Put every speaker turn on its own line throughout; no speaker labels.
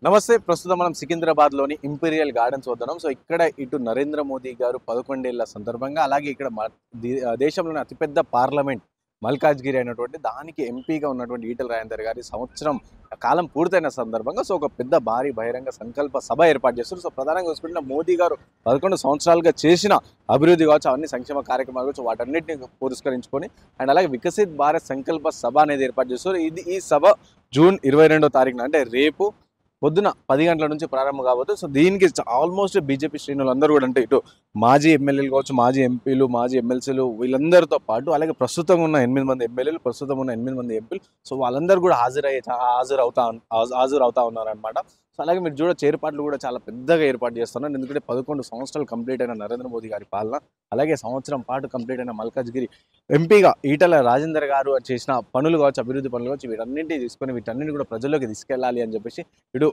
నమస్తే. ప్రస్తుతం మనం సికింద్రాబాద్‌లోని ఇంపీరియల్ గార్డెన్స్ వద్దున్నాం. సో, ఇక్కడ ఇటు నరేంద్ర మోదీ గారు 11 ఏళ్ల సందర్భంగా అలాగే ఇక్కడ దేశంలోని అతిపెద్ద పార్లమెంట్ మల్కాజ్గిరి అయినటువంటి దానికి ఎంపీగా ఉన్నటువంటి ఈటెల రాజేందర్ గారి సంవత్సరం కాలం పూర్తయిన సందర్భంగా ఒక పెద్ద భారీ బహిరంగ సంకల్ప సభ ఏర్పాటు చేస్తారు. సో, ప్రధానంగా చూసుకుంటే మోదీ గారు 11 సంవత్సరాలుగా చేసిన అభివృద్ధి కావచ్చు, అవన్నీ సంక్షేమ కార్యక్రమాలు కావచ్చు, వాటన్నిటిని పురస్కరించుకొని అండ్ అలాగే వికసిత్ భారత్ సంకల్ప సభ అనేది ఏర్పాటు చేస్తారు. ఈ సభ జూన్ 22వ తారీఖున అంటే రేపు పొద్దున 10 గంటల నుంచి ప్రారంభం కాబోతుంది. సో, దీనికి ఆల్మోస్ట్ బీజేపీ శ్రేణులు అందరూ కూడా అంటే ఇటు మాజీ ఎమ్మెల్యేలు కావచ్చు, మాజీ ఎంపీలు, మాజీ ఎమ్మెల్సీలు వీళ్ళందరితో పాటు అలాగే ప్రస్తుతం ఉన్న 8 మంది ఎమ్మెల్యేలు, ప్రస్తుతం ఉన్న 8 మంది ఎంపీలు, సో వాళ్ళందరూ కూడా హాజరవుతా ఉన్నారనమాట. సో, అలాగే మీరు చూడొచ్చు ఏర్పాట్లు కూడా చాలా పెద్దగా ఏర్పాటు చేస్తున్నారు. ఎందుకంటే 11 సంవత్సరాలు కంప్లీట్ అయిన నరేంద్ర మోదీ గారి పాలన, అలాగే సంవత్సరం పాటు కంప్లీట్ అయిన మల్కాజ్గిరి ఎంపీగా ఈటెల రాజేందర్ గారు చేసిన పనులు కావచ్చు, అభివృద్ధి పనులు కావచ్చు, వీటన్నింటినీ తీసుకొని వీటన్నింటిని కూడా ప్రజల్లోకి తీసుకెళ్లాలి అని చెప్పేసి ఇటు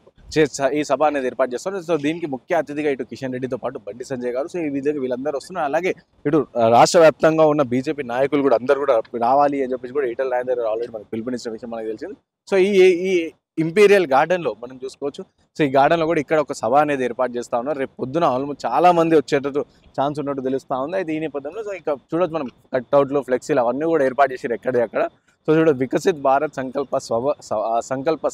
ఈ సభ అనేది ఏర్పాటు చేస్తారు. సో, దీనికి ముఖ్య అతిథిగా ఇటు కిషన్ రెడ్డితో పాటు బండి సంజయ్ గారు, సో ఈ విధంగా వీళ్ళందరూ వస్తున్నారు. అలాగే ఇటు రాష్ట్ర వ్యాప్తంగా ఉన్న బీజేపీ నాయకులు కూడా అందరూ కూడా రావాలి అని చెప్పేసి కూడా ఈటెల రాజేందర్ గారు ఆల్రెడీ మనకు పిలుపునిచ్చిన విషయం మనకు తెలిసింది. సో, ఈ ఇంపీరియల్ గార్డెన్ లో మనం చూసుకోవచ్చు. సో, ఈ గార్డెన్ లో కూడా ఇక్కడ ఒక సభ అనేది ఏర్పాటు చేస్తా ఉన్నారు. రేపు పొద్దున ఆల్మోస్ట్ చాలా మంది వచ్చేటట్టు ఛాన్స్ ఉన్నట్టు తెలుస్తా ఉంది. అయితే ఈ నేపథ్యంలో సో ఇక చూడొచ్చు మనం కట్అవుట్లు, ఫ్లెక్సీలు అవన్నీ కూడా ఏర్పాటు చేసి ఎక్కడ సో చూడ వికసిత్ భారత్ సంకల్ప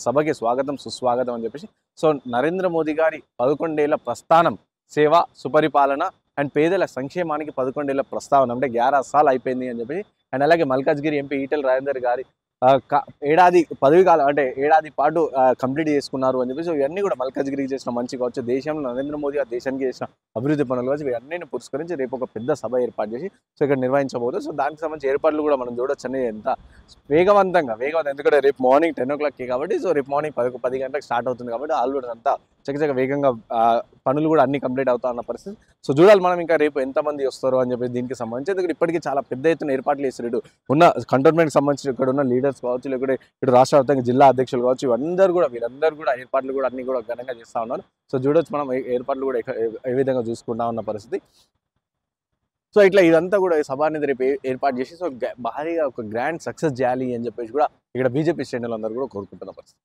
సభకి స్వాగతం సుస్వాగతం అని చెప్పేసి సో నరేంద్ర మోదీ గారి 11 ఏళ్ల ప్రస్థానం, సేవ, సుపరిపాలన అండ్ పేదల సంక్షేమానికి 11 ఏళ్ల ప్రస్తావన అంటే 11 సార్లు అయిపోయింది అని చెప్పేసి అండ్ అలాగే మల్కాజ్గిరి ఎంపీ ఈటెల రాజేందర్ గారి ఏడాది పదవి కాలం అంటే ఏడాది పాటు కంప్లీట్ చేసుకున్నారు అని చెప్పేసి ఇవన్నీ కూడా మల్కాజ్గిరికి చేసిన మంచి కావచ్చు, దేశంలో నరేంద్ర మోదీ ఆ దేశానికి చేసిన అభివృద్ధి పనులు కావచ్చు, ఇవన్నీ పురస్కరించి రేపు ఒక పెద్ద సభ ఏర్పాటు చేసి సో ఇక్కడ నిర్వహించబోతుంది. సో దానికి సంబంధించి ఏర్పాట్లు కూడా మనం చూడొచ్చు అనేది ఎంత వేగవంతంగా ఎందుకంటే రేపు మార్నింగ్ 10 o'clockకి కాబట్టి సో రేపు మార్నింగ్ 10 గంటలకు స్టార్ట్ అవుతుంది కాబట్టి ఆల్రెడీ అంతా చకచక వేగంగా పనులు కూడా అన్ని కంప్లీట్ అవుతా ఉన్న పరిస్థితి. సో చూడాలి మనం ఇంకా రేపు ఎంతమంది వస్తారో అని చెప్పి దీనికి సంబంధించి. ఎందుకంటే ఇప్పటికీ చాలా పెద్ద ఎత్తున ఏర్పాట్లు చేస్తారు. ఇటు ఉన్న కంటోన్మెంట్కి సంబంధించి ఇక్కడ ఉన్న లీడర్స్ కావచ్చు, లేకపోతే ఇటు రాష్ట్ర వ్యాప్తంగా జిల్లా అధ్యక్షులు కావచ్చు, వీళ్ళందరూ కూడా ఏర్పాట్లు కూడా అన్ని కూడా ఘనంగా చేస్తూ ఉన్నారు. సో చూడొచ్చు మనం ఏర్పాట్లు కూడా ఏ విధంగా చూసుకుంటా ఉన్న పరిస్థితి. సో ఇట్లా ఇదంతా కూడా సభ అనేది రేపు ఏర్పాటు చేసి సో భారీగా ఒక గ్రాండ్ సక్సెస్ చేయాలి అని చెప్పేసి కూడా ఇక్కడ బీజేపీ శ్రేణులు అందరూ కూడా కోరుకుంటున్న పరిస్థితి.